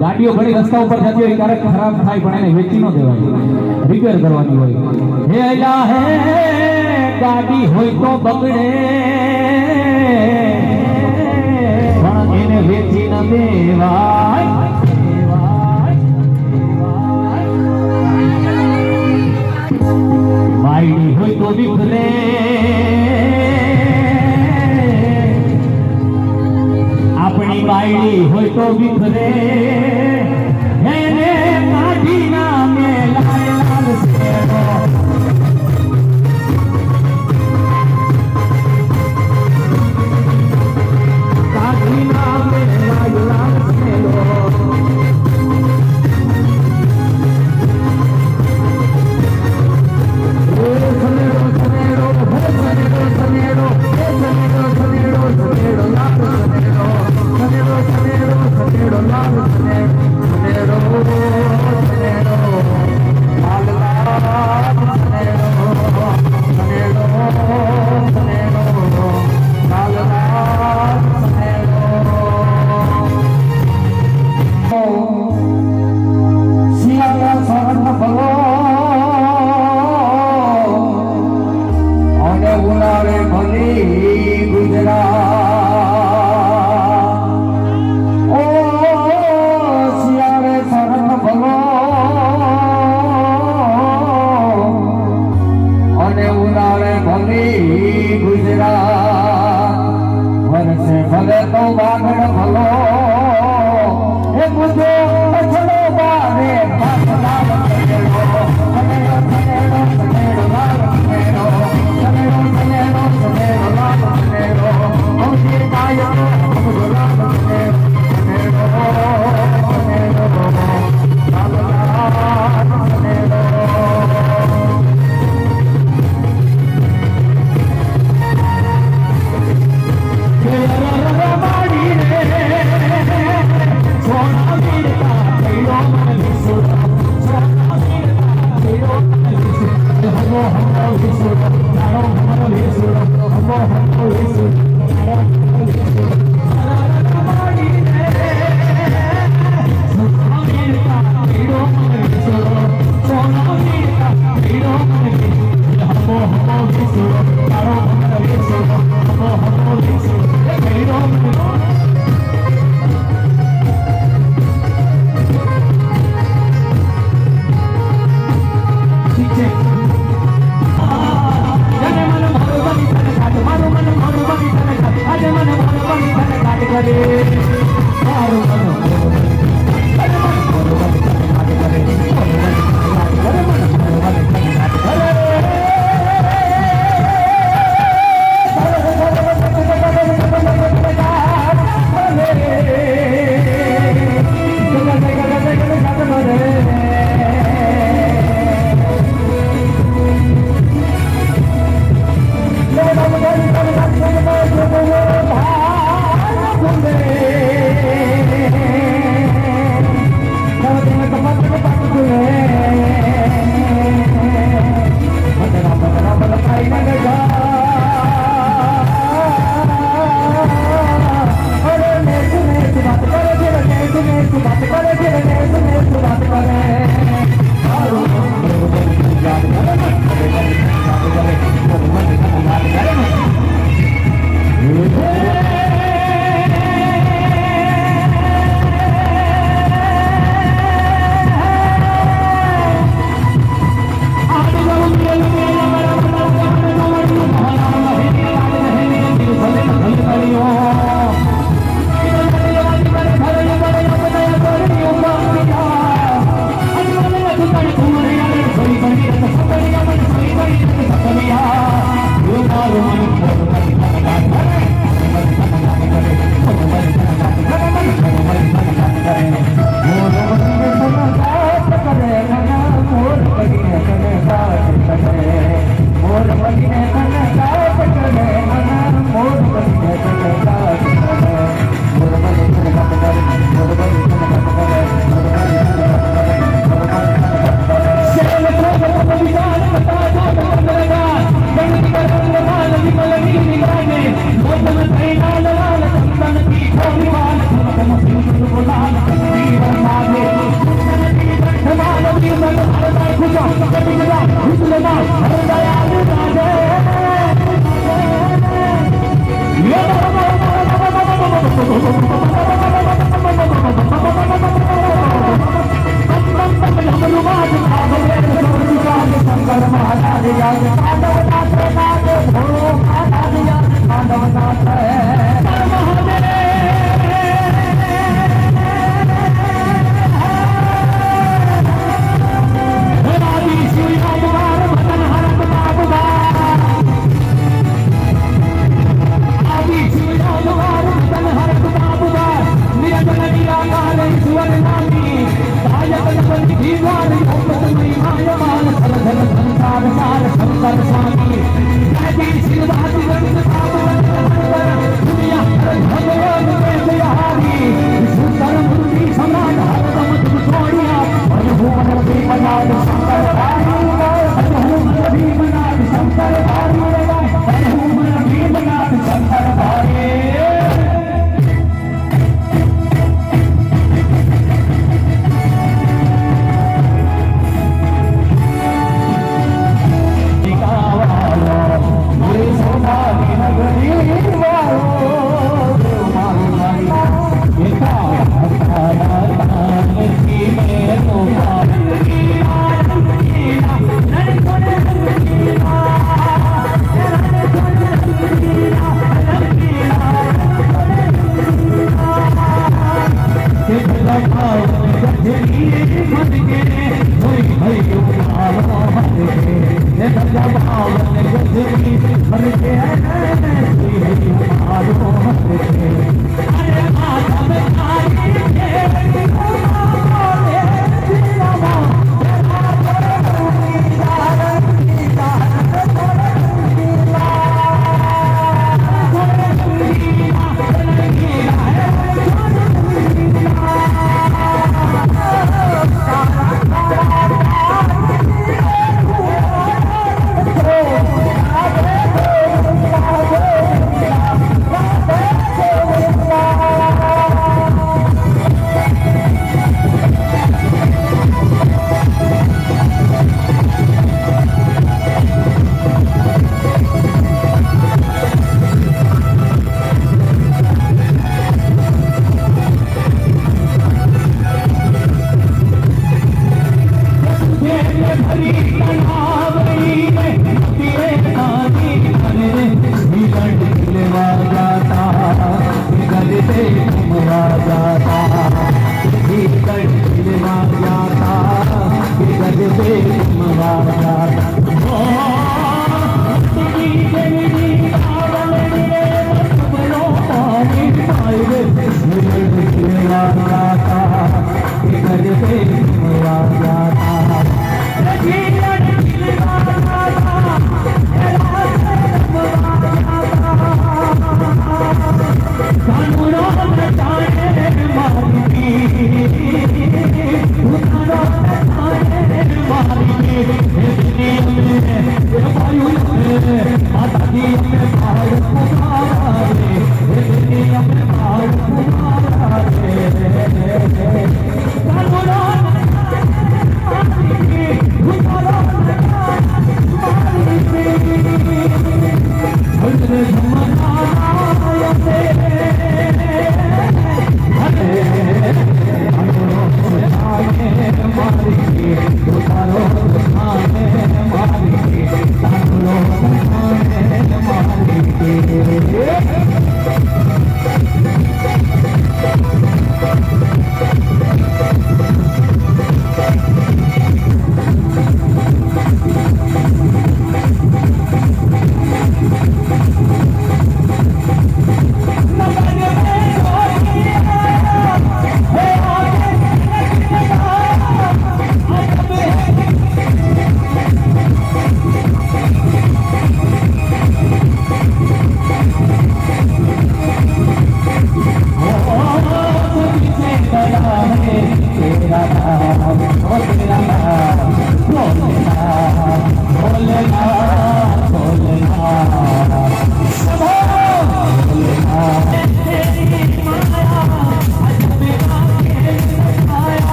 ગાડીઓ ઘણી રસ્તા ઉપર જતી હોય ક્યારેક ખરાબ થાય પણ એને વેચી ન દેવાય, રિપેર કરવાની હોય. હે લા હે ગાડી હોય તો બગડે પણ એને વેચી ન દેવાય. બાયડી હોય તો વિખરે આપણી બાયડી હોય તો વિખરે એને કાઢી ના મેલાય લાલ શેરો કાઢી ના મેલાય લાલ શેરો Sanero,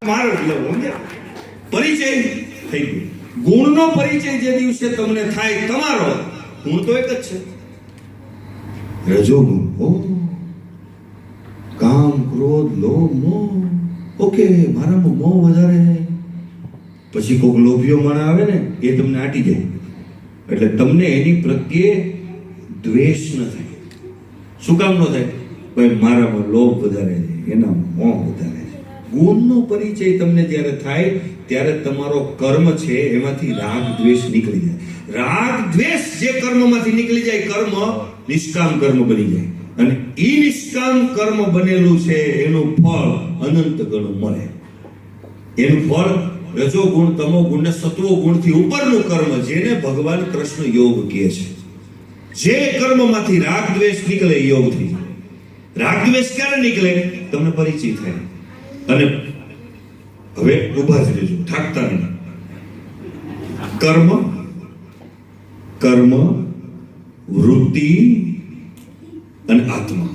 મારો એટલે સમજ્યા? પરિચય થઈ ગયો. ગુણનો પરિચય જે દિવસે તમને થાય તમારો, ગુણ તો એક જ છે, રજોગુણ. ઓ કામ, ક્રોધ, લોભ, મોહ. ઓકે, મારામાં મોહ વધારે. પછી કોઈક લોભીઓ માણસ આવે ને, એ તમને આટી જાય, એટલે તમને એની પ્રત્યે દ્વેષ ન થાય. શું કામ ન થાય? ભાઈ મારામાં લોભ વધારે છે, એના મોહ વધારે છે. ગુણનો પરિચય તમને જ્યારે થાય ત્યારે તમારો કર્મ છે એમાંથી રાગ દ્વેષ નીકળી જાય. રાગ દ્વેષ જે કર્મમાંથી નીકળી જાય, કર્મ નિષ્કામ કર્મ બની જાય, અને એ નિષ્કામ કર્મ બનેલું છે એનું ફળ અનંત ગણું મળે. એનું ફળ રજો ગુણ, તમો ગુણ ને સત્વો ગુણથી ઉપરનું કર્મ, જેને ભગવાન કૃષ્ણ યોગ કહે છે. જે કર્મમાંથી રાગ દ્વેષ નીકળે યોગથી. રાગ દ્વેષ ક્યારે નીકળે? તમને પરિચય થાય. અને હવે ઉભા જ રહેજો, થાકતા નહીં. કર્મ, કર્મ, વૃત્તિ અને આત્મા.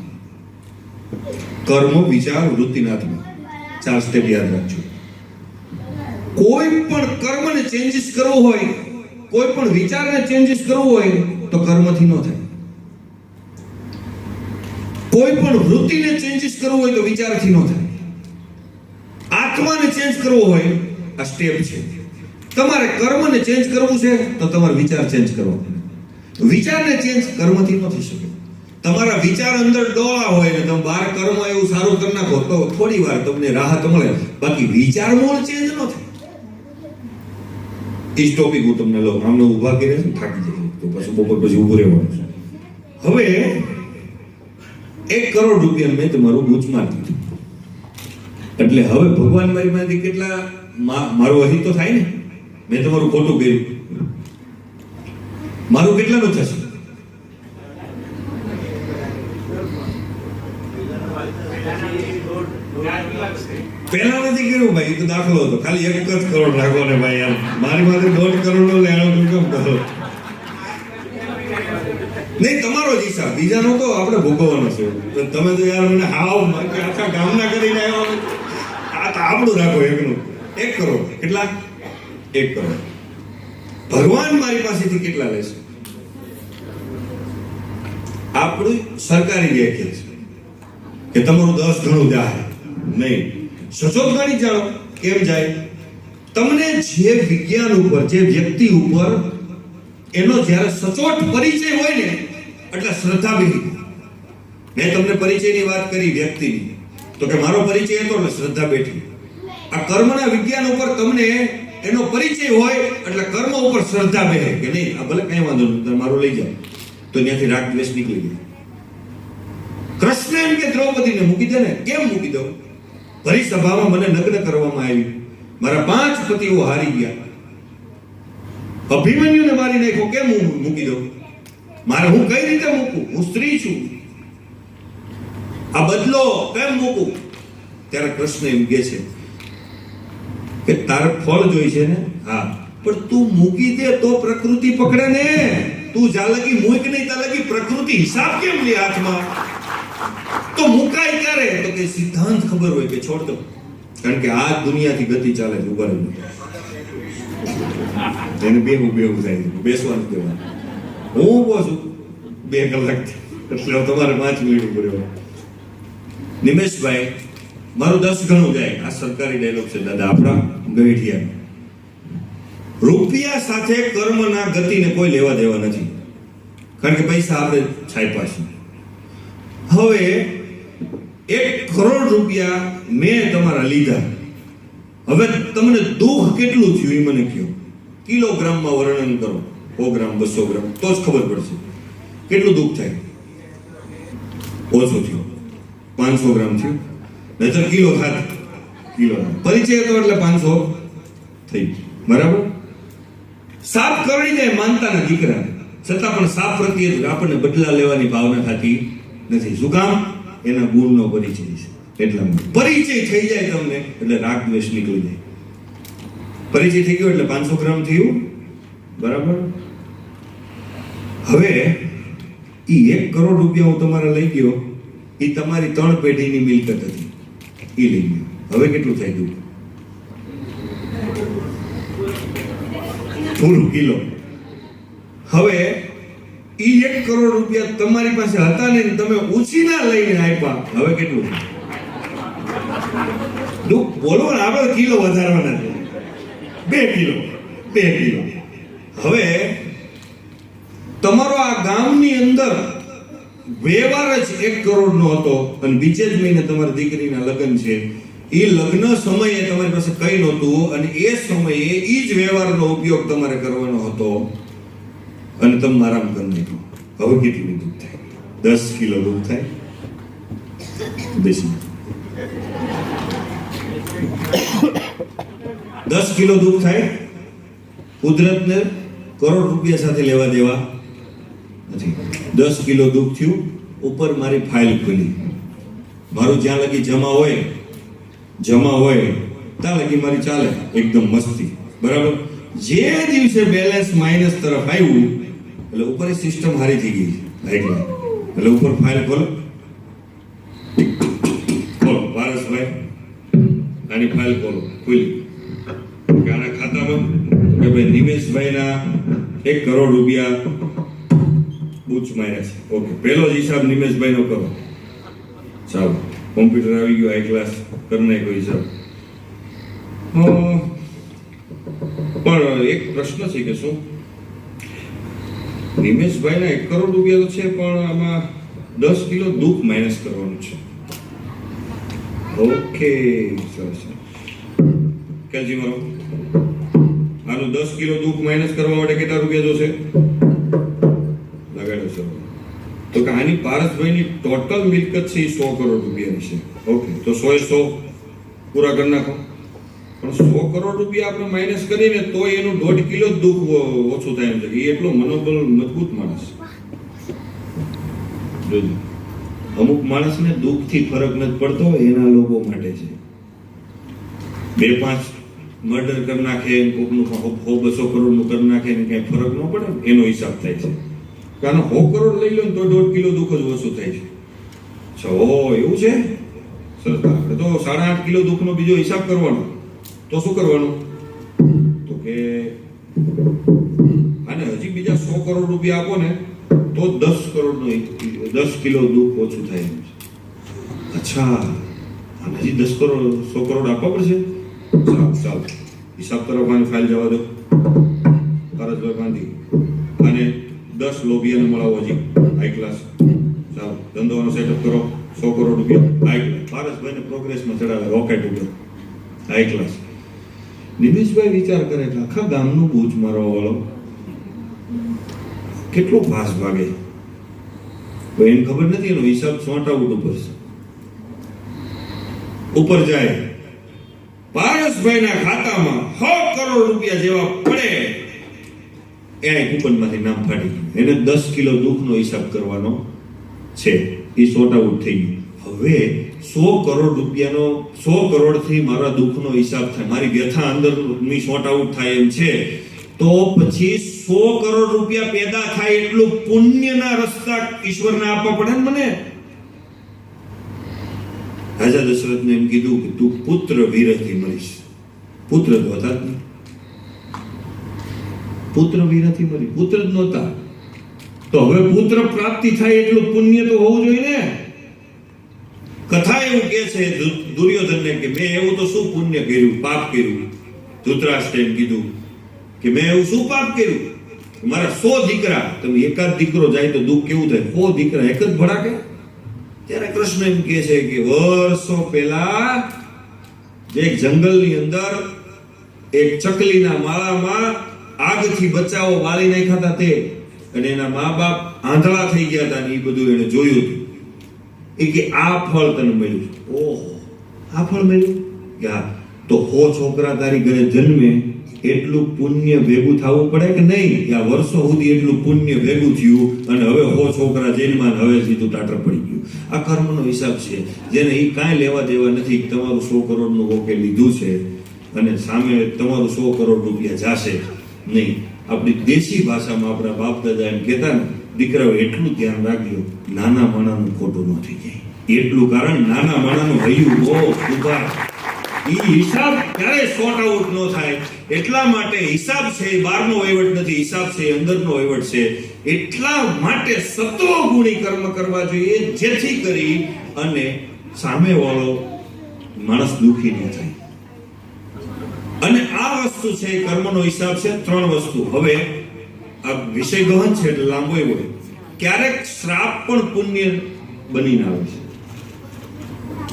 કર્મ, વિચાર, વૃત્તિ અને આત્મા, 4 સ્ટેપ યાદ રાખજો. કોઈ પણ કર્મને ચેન્જીસ કરવો હોય, કોઈ પણ વિચારને ચેન્જીસ કરવો હોય તો કર્મથી ન થાય. કોઈ પણ વૃત્તિને ચેન્જીસ કરવો હોય તો વિચારથી ન થાય. આત્માને ચેન્જ કરવો હોય, આ સ્ટેપ છે. તમારે કર્મને ચેન્જ કરવું છે તો તમારે વિચાર ચેન્જ કરવો પડે. વિચારને ચેન્જ કર્મથી ન થઈ શકે. તમારા વિચાર અંદર ડોળા હોય ને તમે બહાર કર્મ એવું સારું કરી નાખો તો થોડી વાર તમને રાહત મળે, બાકી વિચાર મૂળ ચેન્જ ન થાય. એ ટોપિક હું તમને લઉં. આમને ઊભા કરી રહેશે થાકી જશે તો પછી બપોર પછી ઊભું રહેવાનું છે. હવે 1 કરોડ રૂપિયા મેં તમારું ગુચમાં દીધું, એટલે હવે ભગવાન મારી માંથી કેટલા મારું અહિત તો થાય ને. મેં તમારું ખોટું કર્યું, મારું કેટલાનું થશે? પહેલા નથી કર્યું ભાઈ, તો દાખલો હતો. ખાલી 1 જ કરોડ રાખો ને ભાઈ. આમ મારી માથે 1.5 કરોડ નો લેવાનો કેમ કરો? નહીં, તમારો જ હિસાબ, બીજાનો તો આપણે ભોગવવાનો છે. તો તમે તો યાર મને હાવ આખા ગામના કરીને આવ્યો. આ તો આપણું રાખો એકનું. 1 કરોડ કેટલા? 1 કરોડ. ભગવાન મારી પાસેથી કેટલા લેશે? આપણું સરકારી વ્યાખ્યા છે કે તમારું 10 ગણું જાય. નહીં, સચોટ ગણી જાણો કેમ જાય. તમને જે વિજ્ઞાન ઉપર, જે વ્યક્તિ ઉપર એનો જ્યારે સચોટ પરિચય હોય ને, એટલે શ્રદ્ધા બેહી. મેં તમને પરિચયની વાત કરી વ્યક્તિની, તો કે મારો પરિચય હતો ને શ્રદ્ધા બેઠી. આ કર્મના વિજ્ઞાન ઉપર તમને એનો પરિચય હોય એટલે કર્મ ઉપર શ્રદ્ધા બેહે કે નહીં, આ ભલે કઈ વાંધો નહીં, મારું લઈ જાઓ, તો ત્યાંથી રાગ દ્વેષ નીકળી ગયો. કૃષ્ણ એમ કે દ્રૌપદીને મૂકી દે ને. કેમ મૂકી દઉં? ભરી સભામાં મને નગ્ન કરવામાં આવી, મારા 5 પતિઓ હારી ગયા, અભિમન્યુને મારી નાખ્યો, કેમ હું મૂકી દઉં? મારે હું કઈ રીતે મૂકું? હું સ્ત્રી છું, આ બદલો કેમ મૂકું? ત્યારે કૃષ્ણ એમ કહે છે કે તારે ફળ જોઈ છે ને? હા, પણ તું મૂકી દે તો પ્રકૃતિ પકડે ને. તું જા લગી મૂક નહીં, તા લગી પ્રકૃતિ હિસાબ કેમ લે હાથમાં? તો મુકાય ક્યારે? તો કે સિદ્ધાંત ખબર હોય કે છોડ દો, કારણ કે આ દુનિયાથી ગતિ ચાલે છે. ઉભા રહી એને બેહું થાય છે, બેસવાનું કહેવાનું. હું ઉભો છું 2 કલાક, એટલે તમારે 5 મિનિટ ઉપર રહેવાનું. નિમેશભાઈ, મારું 10 ગણું જાય. આ સરકારી ડાયલોગ છે દાદા આપણા ગઈઠિયા. રૂપિયા સાથે કર્મના ગતિને કોઈ લેવા દેવા નથી, કારણ કે પૈસા આપણે છાપ્યા છે. હવે 1 કરોડ રૂપિયા મેં તમારા લીધા. હવે તમને દુઃખ કેટલું થયું એ મને કહો. કિલોગ્રામમાં વર્ણન કરો, 100 ગ્રામ 200 ગ્રામ, તો જ ખબર પડશે કેટલું દુઃખ થાય. ઓછું થયું, 500 ગ્રામ થયું, નહીતર કિલો થાત. કિલો પરિચય હતો એટલે 500 થઈ ગયું. બરાબર? સાપ કરડી જાય માનતાના દીકરા, છતાં પણ સાપ પ્રત્યે આપણને બદલા લેવાની ભાવના થતી નથી. શું કામ? એના ગુણનો પરિચય છે એટલા માટે. પરિચય થઈ જાય તમને એટલે રાગ દ્વેષ નીકળી જાય. પરિચય થઈ ગયો એટલે 500 ગ્રામ થયું, બરાબર? હવે ઈ 1 કરોડ રૂપિયા હું તમારે લઈ ગયો, એ તમારી 3 પેઢીની મિલકત હતી, એ લઈ ગયો. હવે કેટલું થઈ ગયું? પૂરું કિલો. હવે ઈ 1 કરોડ રૂપિયા તમારી પાસે હતા ને, તમે ઉછીના લઈને આપ્યા. હવે કેટલું? દુઃખ બોલો ને, આપણે કિલો વધારવાના છે. 2 કિલો. હવે તમારો આ ગામની અંદર વ્યવહાર જ 1 કરોડનો હતો અને બીજે જ મહિને તમારી દીકરીના લગ્ન છે. એ લગ્ન સમયે તમારી પાસે કઈ નહોતું અને એ સમયે એ જ વ્યવહારનો ઉપયોગ તમારે કરવાનો હતો અને તમે આરામ કરી નાખ્યો. હવે કેટલું દુઃખ થાય? 10 કિલો દુઃખ થાય. બેસી 10 કિલો દુઃખ થાય. કુદરતને કરોડ રૂપિયા સાથે લેવા દેવા નથી. 10 કિલો દુઃખ થયું. ઉપર મારી ફાઇલ ખુલી. મારું જ્યાં લગી જમા હોય ત્યાં લગી મારી ચાલે એકદમ મસ્તી, બરાબર? જે દિવસે બેલેન્સ માઇનસ તરફ આવ્યું એટલે ઉપર સિસ્ટમ હારી થઈ ગઈ. એટલે ઉપર ફાઇલ ખોલો પારસભાઈ, આની ફાઇલ ખોલો. ખુલી કે આના ખાતામાં કે ભાઈ નિમેશભાઈના 1 કરોડ રૂપિયા બૂચ માર્યા છે. ઓકે, પહેલો જ હિસાબ નિમેશભાઈનો કરો. ચાલો, કોમ્પ્યુટર આવી ગયો, હાઈ ક્લાસ કરી નાખ્યો હિસાબ. પણ એક પ્રશ્ન છે કે શું નિમેશભાઈના 1 કરોડ રૂપિયા તો છે, પણ આમાં 10 કિલો દુઃખ માઇનસ કરવાનું છે. ઓકે, સરસ. કેલજી મારો આનું 10 કિલો દુઃખ માઇનસ કરવા માટે કેટલા રૂપિયા જોશે? લગાડો સર. તો કે આની પારસભાઈની ટોટલ મિલકત છે એ 100 કરોડ રૂપિયાની છે. ઓકે, તો 100 પૂરા કરી નાખો. પણ 100 કરોડ રૂપિયા આપણે માઇનસ કરીને તો એનું 1.5 કિલો જ દુઃખ ઓછું થાય એમ છે. એ એટલો મનોબળ મજબૂત માણસ. જોજો, અમુક માણસને દુઃખથી ફરક નથી પડતો, એના લોકો માટે છે. 2-5 મર્ડર કરી નાખે, કોકનું 100-200 કરોડનું કરી નાખે ને કઈ ફરક ન પડે, એનો હિસાબ થાય છે. કારણ 100 કરોડ લઈ લો ને તો 1.5 કિલો દુઃખ જ ઓછું થાય છે. એવું છે? સરસ. આપણે તો 8.5 કિલો દુઃખનો બીજો હિસાબ કરવાનો. તો શું કરવાનું? તો કે આને હજી બીજા 100 કરોડ રૂપિયા આપો ને તો 10 કિલો દુઃખ ઓછું થાય એમ છે. અચ્છા, આને હજી 100 કરોડ આપવા પડશે. ચાલો, હિસાબ તરફ આની ફાઇલ જવા દો. પારસભાઈ ગાંધી અને 10 લોભિયાને મળાવો હજી હાઈ ક્લાસ. ચાલો, ધંધોનો સેટઅપ કરો. 100 કરોડ રૂપિયા હાઈ ક્લાસ. પારસભાઈને પ્રોગ્રેસમાં ચડાવે, રોકેટ ઉપર હાઈ ક્લાસ. નિમેશભાઈ વિચાર કરે કે આખા ગામનું બૂચ મારવા વાળો કેટલો ફાસ ભાગે. એને ખબર નથી એનો હિસાબ સોર્ટ આઉટ ઉપર જાય. પારસભાઈના ખાતામાં 100 કરોડ રૂપિયા જેવા પડે એને કૂપનમાંથી નામ ફાટી ગયું. એને 10 કિલો દુઃખનો હિસાબ કરવાનો છે. એ સોર્ટ આઉટ થઈ ગયું. હવે 100 કરોડ રૂપિયાનો 100 કરોડથી મારા દુઃખનો હિસાબ થાય, મારી વ્યથા અંદરની સોર્ટ આઉટ થાય એમ છે. તો પછી 100 કરોડ રૂપિયા પેદા થાય એટલું પુણ્યના રસ્તા ઈશ્વરને આપવા પડે ને મને. રાજા દશરથને એમ કીધું કે તું પુત્ર વીરથી મળીશ. પુત્ર તો હતા જ નહીં. પુત્ર વીરથી મળી, પુત્ર જ નહોતા. તો હવે પુત્ર પ્રાપ્તિ થાય એટલું પુણ્ય તો હોવું જોઈએ ને. કથા એવું કે છે દુર્યોધનને કે મેં એવું તો શું પુણ્ય કર્યું, પાપ કર્યું. ધૃતરાષ્ટ્રે એમ કીધું કે મેં એવું શું પાપ કર્યું, મારા 100 દીકરા, તમે એકાદ દીકરો જાય તો દુઃખ કેવું થાય, 100 દીકરા એક જ ભડાકે. ત્યારે કૃષ્ણ એમ કહે છે કે વર્ષો પહેલા એક જંગલની અંદર એક ચકલીના માળામાં આગથી બચ્ચાઓ બાળી નાખ્યા હતા તે, અને એના મા બાપ આંધળા થઈ ગયા હતા ને એ બધું એને જોયું હતું. એ કે આ ફળ તને મળ્યું. ઓહો, આ ફળ મળ્યું? કે હા. તો 100 છોકરા તારી ઘરે જન્મે એટલું પુણ્ય ભેગું થવું પડે કે નહીં? આ વર્ષો સુધી એટલું પુણ્ય ભેગું થયું અને હવે 100 છોકરા જેલમાં ને હવે સીધું ટાટર પડી ગયું. આ કર્મનો હિસાબ છે, જેને એ કાંઈ લેવા દેવા નથી. તમારું 100 કરોડનું ઓકે લીધું છે અને સામે તમારું 100 કરોડ રૂપિયા જાશે નહીં. આપણી દેશી ભાષામાં આપણા બાપ દાદા એમ કહેતા ને, દીકરાઓ એટલું ધ્યાન રાખજો, નાના માણાનું ખોટું ન થઈ જાય. એટલું કારણ નાના માણાનું હૈયું બહુ ઉભા, ઈ હિસાબ ક્યારે સોર્ટ આઉટ ન થાય. એટલા માટે હિસાબ છે એ બહારનો વહીવટ નથી, હિસાબ છે એ અંદરનો વહીવટ છે. એટલા માટે સત્વગુણી કર્મ કરવા જોઈએ, જેથી કરી અને સામેવાળો માણસ દુઃખી ન થાય. અને આ વસ્તુ છે એ કર્મનો હિસાબ છે. 3 વસ્તુ. હવે આ વિષય ગહન છે એટલે લાંબો હોય. ક્યારેક શ્રાપ પણ પુણ્ય બનીને આવે છે.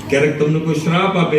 ક્યારેક તમને કોઈ શ્રાપ આપે